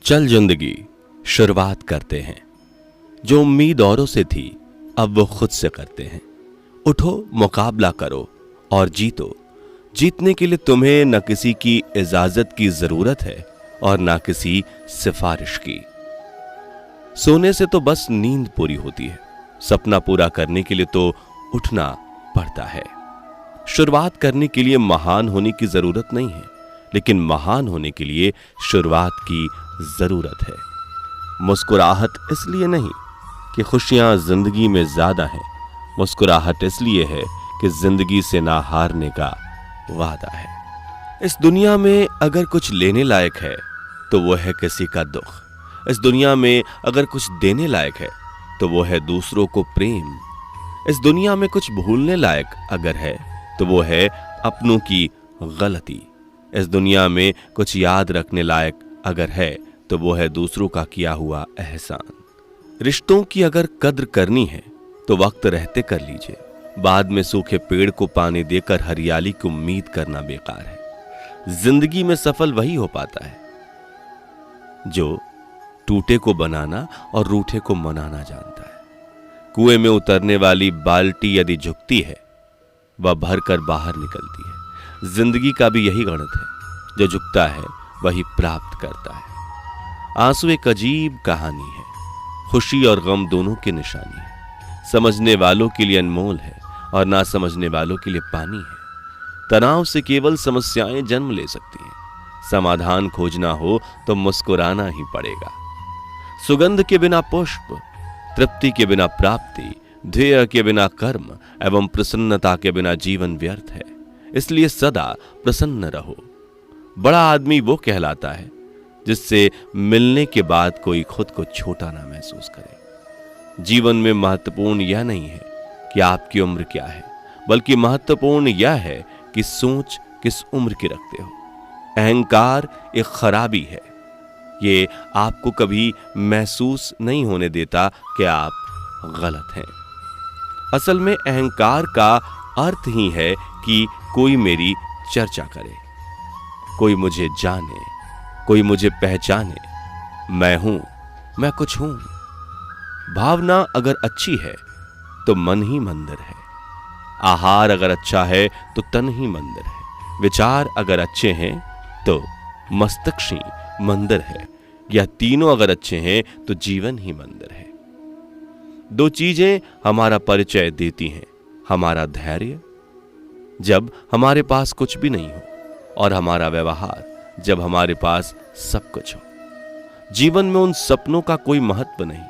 चल जिंदगी शुरुआत करते हैं। जो उम्मीद औरों से थी अब वो खुद से करते हैं। उठो, मुकाबला करो और जीतो। जीतने के लिए तुम्हें न किसी की इजाजत की जरूरत है और ना किसी सिफारिश की। सोने से तो बस नींद पूरी होती है, सपना पूरा करने के लिए तो उठना पड़ता है। शुरुआत करने के लिए महान होने की जरूरत नहीं है, लेकिन महान होने के लिए शुरुआत की जरूरत है। मुस्कुराहट इसलिए नहीं कि खुशियां जिंदगी में ज्यादा हैं, मुस्कुराहट इसलिए है कि जिंदगी से ना हारने का वादा है। इस दुनिया में अगर कुछ लेने लायक है तो वो है किसी का दुख। इस दुनिया में अगर कुछ देने लायक है तो वो है दूसरों को प्रेम। इस दुनिया में कुछ भूलने लायक अगर है तो वो है अपनों की गलती। इस दुनिया में कुछ याद रखने लायक अगर है तो वो है दूसरों का किया हुआ एहसान। रिश्तों की अगर कद्र करनी है तो वक्त रहते कर लीजिए। बाद में सूखे पेड़ को पानी देकर हरियाली की उम्मीद करना बेकार है। जिंदगी में सफल वही हो पाता है जो टूटे को बनाना और रूठे को मनाना जानता है। कुएं में उतरने वाली बाल्टी यदि झुकती है वह भरकर बाहर निकलती है। जिंदगी का भी यही गणित है, जो झुकता है वही प्राप्त करता है। आंसू एक अजीब कहानी है, खुशी और गम दोनों की निशानी है। समझने वालों के लिए अनमोल है और ना समझने वालों के लिए पानी है। तनाव से केवल समस्याएं जन्म ले सकती हैं। समाधान खोजना हो तो मुस्कुराना ही पड़ेगा। सुगंध के बिना पुष्प, तृप्ति के बिना प्राप्ति, ध्येय के बिना कर्म एवं प्रसन्नता के बिना जीवन व्यर्थ है। इसलिए सदा प्रसन्न रहो। बड़ा आदमी वो कहलाता है जिससे मिलने के बाद कोई खुद को छोटा ना महसूस करे। जीवन में महत्वपूर्ण यह नहीं है कि आपकी उम्र क्या है, बल्कि महत्वपूर्ण यह है कि सोच किस उम्र की रखते हो। अहंकार एक खराबी है, ये आपको कभी महसूस नहीं होने देता कि आप गलत हैं। असल में अहंकार का अर्थ ही है कि कोई मेरी चर्चा करे, कोई मुझे जाने, कोई मुझे पहचाने। मैं हूं, मैं कुछ हूं। भावना अगर अच्छी है तो मन ही मंदिर है। आहार अगर अच्छा है तो तन ही मंदिर है। विचार अगर अच्छे हैं तो मस्तिष्क ही मंदिर है। यह तीनों अगर अच्छे हैं तो जीवन ही मंदिर है। दो चीजें हमारा परिचय देती हैं, हमारा धैर्य जब हमारे पास कुछ भी नहीं हो, और हमारा व्यवहार जब हमारे पास सब कुछ हो। जीवन में उन सपनों का कोई महत्व नहीं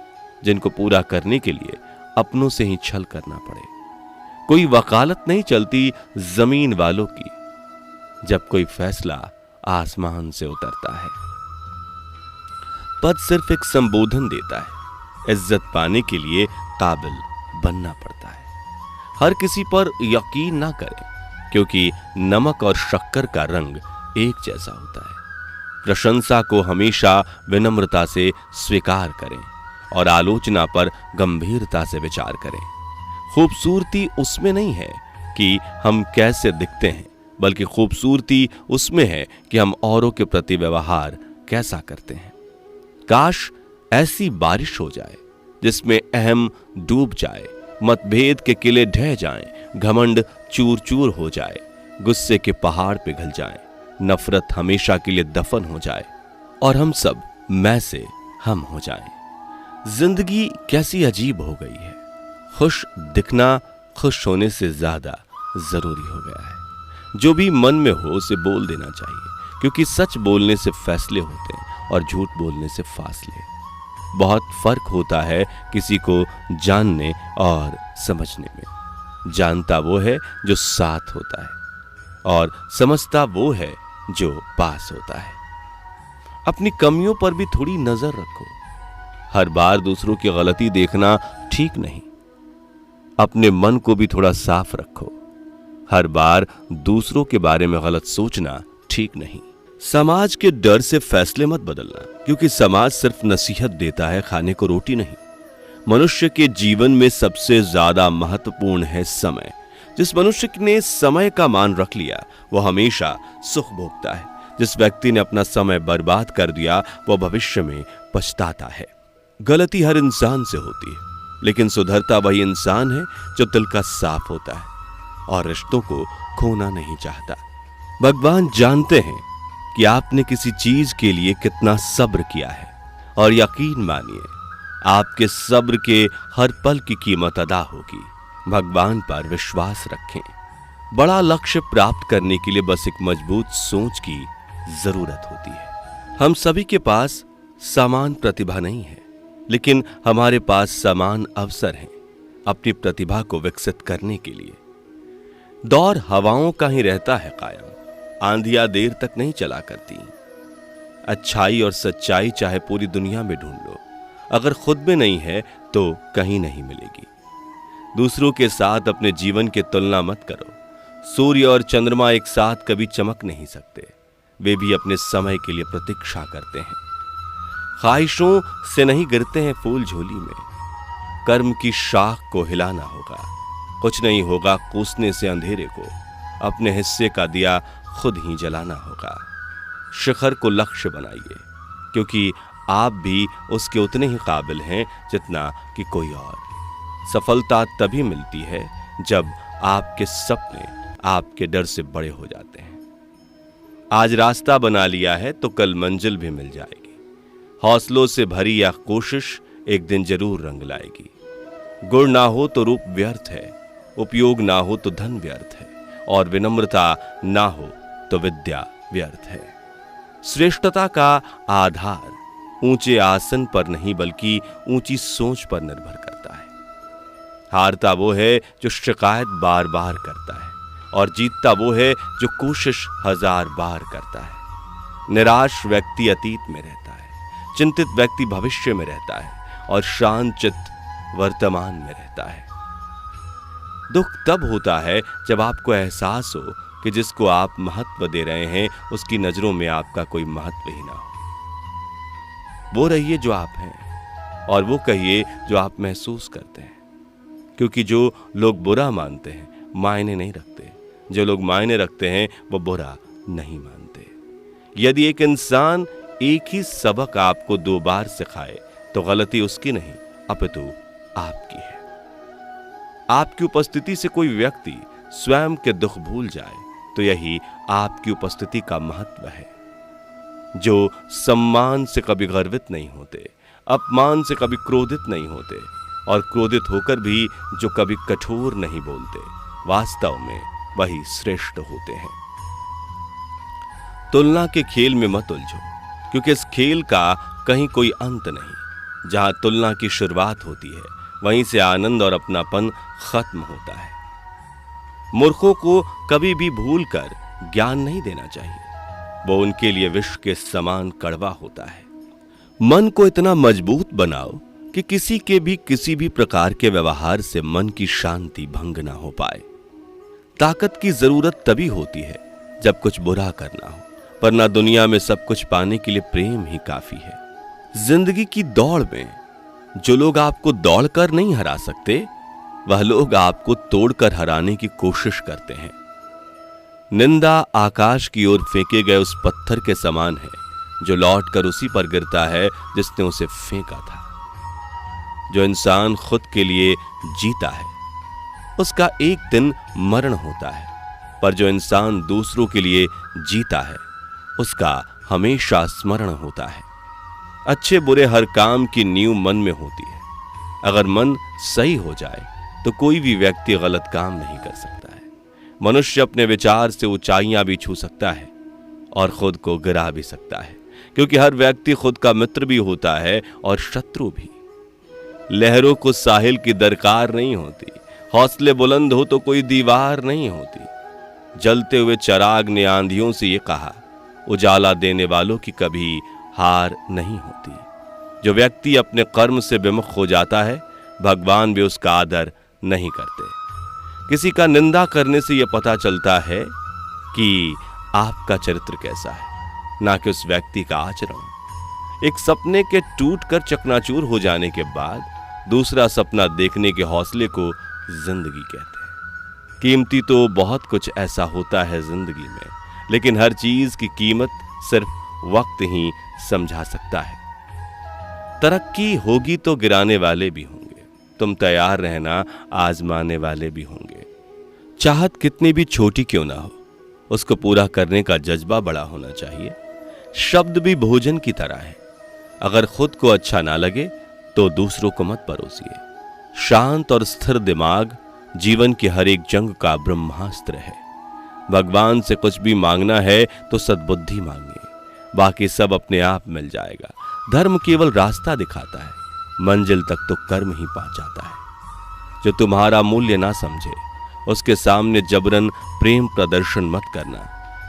जिनको पूरा करने के लिए अपनों से ही छल करना पड़े। कोई वकालत नहीं चलती जमीन वालों की जब कोई फैसला आसमान से उतरता है। पद सिर्फ एक संबोधन देता है, इज्जत पाने के लिए काबिल बनना पड़ता है। हर किसी पर यकीन ना करें, क्योंकि नमक और शक्कर का रंग एक जैसा होता है। प्रशंसा को हमेशा विनम्रता से स्वीकार करें और आलोचना पर गंभीरता से विचार करें। खूबसूरती उसमें नहीं है कि हम कैसे दिखते हैं, बल्कि खूबसूरती उसमें है कि हम औरों के प्रति व्यवहार कैसा करते हैं। काश ऐसी बारिश हो जाए जिसमें अहम डूब जाए, मतभेद के किले ढह जाएं, घमंड चूर चूर हो जाए, गुस्से के पहाड़ पिघल जाएं, नफरत हमेशा के लिए दफन हो जाए और हम सब मैं से हम हो जाएं। जिंदगी कैसी अजीब हो गई है। खुश दिखना खुश होने से ज्यादा जरूरी हो गया है। जो भी मन में हो उसे बोल देना चाहिए, क्योंकि सच बोलने से फैसले होते हैं और झूठ बोलने से फासले। बहुत फर्क होता है किसी को जानने और समझने में। जानता वो है जो साथ होता है और समझता वो है जो पास होता है। अपनी कमियों पर भी थोड़ी नजर रखो। हर बार दूसरों की गलती देखना ठीक नहीं। अपने मन को भी थोड़ा साफ रखो। हर बार दूसरों के बारे में गलत सोचना ठीक नहीं। समाज के डर से फैसले मत बदलना, क्योंकि समाज सिर्फ नसीहत देता है, खाने को रोटी नहीं। मनुष्य के जीवन में सबसे ज्यादा महत्वपूर्ण है समय। जिस मनुष्य ने समय का मान रख लिया वो हमेशा सुख भोगता है। जिस व्यक्ति ने अपना समय बर्बाद कर दिया वो भविष्य में पछताता है। गलती हर इंसान से होती है, लेकिन सुधरता वही इंसान है जो दिल का साफ होता है और रिश्तों को खोना नहीं चाहता। भगवान जानते हैं कि आपने किसी चीज के लिए कितना सब्र किया है, और यकीन मानिए आपके सब्र के हर पल की कीमत अदा होगी। भगवान पर विश्वास रखें। बड़ा लक्ष्य प्राप्त करने के लिए बस एक मजबूत सोच की जरूरत होती है। हम सभी के पास समान प्रतिभा नहीं है, लेकिन हमारे पास समान अवसर हैं अपनी प्रतिभा को विकसित करने के लिए। दौर हवाओं का ही रहता है कायम, आंधियां देर तक नहीं चला करती। अच्छाई और सच्चाई चाहे पूरी दुनिया में ढूंढ लो, अगर खुद में नहीं है तो कहीं नहीं मिलेगी। दूसरों के साथ अपने जीवन की तुलना मत करो। सूर्य और चंद्रमा एक साथ कभी चमक नहीं सकते, वे भी अपने समय के लिए प्रतीक्षा करते हैं। ख्वाहिशों से नहीं गिरते हैं फूल झोली में, कर्म की शाख को हिलाना होगा। कुछ नहीं होगा कोसने से अंधेरे को, अपने हिस्से का दिया खुद ही जलाना होगा। शिखर को लक्ष्य बनाइए, क्योंकि आप भी उसके उतने ही काबिल हैं जितना कि कोई और। सफलता तभी मिलती है जब आपके सपने आपके डर से बड़े हो जाते हैं। आज रास्ता बना लिया है तो कल मंजिल भी मिल जाएगी। हौसलों से भरी यह कोशिश एक दिन जरूर रंग लाएगी। गुण ना हो तो रूप व्यर्थ है, उपयोग ना हो तो धन व्यर्थ है, और विनम्रता ना हो तो विद्या व्यर्थ है। श्रेष्ठता का आधार ऊंचे आसन पर नहीं बल्कि ऊंची सोच पर निर्भर करता है। हारता वो है जो शिकायत बार बार करता है, और जीतता वो है जो कोशिश 1000 बार करता है। निराश व्यक्ति अतीत में रहता है, चिंतित व्यक्ति भविष्य में रहता है, और शांत चित्त वर्तमान में रहता है। दुख तब होता है जब आपको एहसास हो कि जिसको आप महत्व दे रहे हैं उसकी नजरों में आपका कोई महत्व ही ना हो। वो रहिए जो आप हैं, और वो कहिए जो आप महसूस करते हैं, क्योंकि जो लोग बुरा मानते हैं मायने नहीं रखते, जो लोग मायने रखते हैं वो बुरा नहीं मानते। यदि एक इंसान एक ही सबक आपको 2 बार सिखाए तो गलती उसकी नहीं अपितु आपकी है। आपकी उपस्थिति से कोई व्यक्ति स्वयं के दुख भूल जाए तो यही आपकी उपस्थिति का महत्व है। जो सम्मान से कभी गर्वित नहीं होते, अपमान से कभी क्रोधित नहीं होते, और क्रोधित होकर भी जो कभी कठोर नहीं बोलते, वास्तव में वही श्रेष्ठ होते हैं। तुलना के खेल में मत उलझो, क्योंकि इस खेल का कहीं कोई अंत नहीं। जहां तुलना की शुरुआत होती है वहीं से आनंद और अपनापन खत्म होता है। मूर्खों को कभी भी भूलकर ज्ञान नहीं देना चाहिए, वो उनके लिए विष के समान कड़वा होता है। मन को इतना मजबूत बनाओ कि किसी भी प्रकार के व्यवहार से मन की शांति भंग ना हो पाए। ताकत की जरूरत तभी होती है जब कुछ बुरा करना हो, वरना दुनिया में सब कुछ पाने के लिए प्रेम ही काफी है। जिंदगी की दौड़ में जो लोग आपको दौड़कर नहीं हरा सकते, वह लोग आपको तोड़कर हराने की कोशिश करते हैं। निंदा आकाश की ओर फेंके गए उस पत्थर के समान है जो लौटकर उसी पर गिरता है जिसने उसे फेंका था। जो इंसान खुद के लिए जीता है उसका एक दिन मरण होता है, पर जो इंसान दूसरों के लिए जीता है उसका हमेशा स्मरण होता है। अच्छे बुरे हर काम की नींव मन में होती है। अगर मन सही हो जाए तो कोई भी व्यक्ति गलत काम नहीं कर सकता है। मनुष्य अपने विचार से ऊंचाइयां भी छू सकता है और खुद को गिरा भी सकता है, क्योंकि हर व्यक्ति खुद का मित्र भी होता है और शत्रु भी। लहरों को साहिल की दरकार नहीं होती, हौसले बुलंद हो तो कोई दीवार नहीं होती। जलते हुए चिराग ने आंधियों से ये कहा, उजाला देने वालों की कभी हार नहीं होती। जो व्यक्ति अपने कर्म से विमुख हो जाता है, भगवान भी उसका आदर नहीं करते। किसी का निंदा करने से यह पता चलता है कि आपका चरित्र कैसा है, ना कि उस व्यक्ति का आचरण। एक सपने के टूटकर चकनाचूर हो जाने के बाद दूसरा सपना देखने के हौसले को जिंदगी कहते हैं। कीमती तो बहुत कुछ ऐसा होता है जिंदगी में, लेकिन हर चीज की कीमत सिर्फ वक्त ही समझा सकता है। तरक्की होगी तो गिराने वाले भी होंगे, तुम तैयार रहना, आजमाने वाले भी होंगे। चाहत कितनी भी छोटी क्यों ना हो, उसको पूरा करने का जज्बा बड़ा होना चाहिए। शब्द भी भोजन की तरह है, अगर खुद को अच्छा ना लगे तो दूसरों को मत परोसिए। शांत और स्थिर दिमाग जीवन की हर एक जंग का ब्रह्मास्त्र है। भगवान से कुछ भी मांगना है तो सद्बुद्धि मांगिए, बाकी सब अपने आप मिल जाएगा। धर्म केवल रास्ता दिखाता है, मंजिल तक तो कर्म ही पहुंचाता है। जो तुम्हारा मूल्य ना समझे उसके सामने जबरन प्रेम प्रदर्शन मत करना,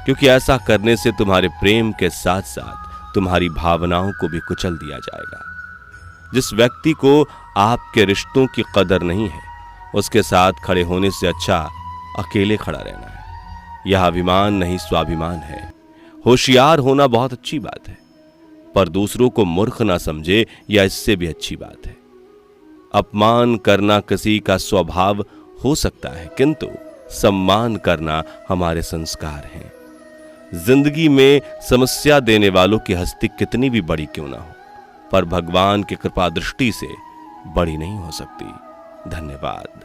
क्योंकि ऐसा करने से तुम्हारे प्रेम के साथ साथ तुम्हारी भावनाओं को भी कुचल दिया जाएगा। जिस व्यक्ति को आपके रिश्तों की कदर नहीं है, उसके साथ खड़े होने से अच्छा अकेले खड़ा रहना है। यह अभिमान नहीं, स्वाभिमान है। होशियार होना बहुत अच्छी बात है, पर दूसरों को मूर्ख ना समझे यह इससे भी अच्छी बात है। अपमान करना किसी का स्वभाव हो सकता है, किंतु सम्मान करना हमारे संस्कार हैं। जिंदगी में समस्या देने वालों की हस्ती कितनी भी बड़ी क्यों ना हो, पर भगवान की कृपा दृष्टि से बड़ी नहीं हो सकती। धन्यवाद।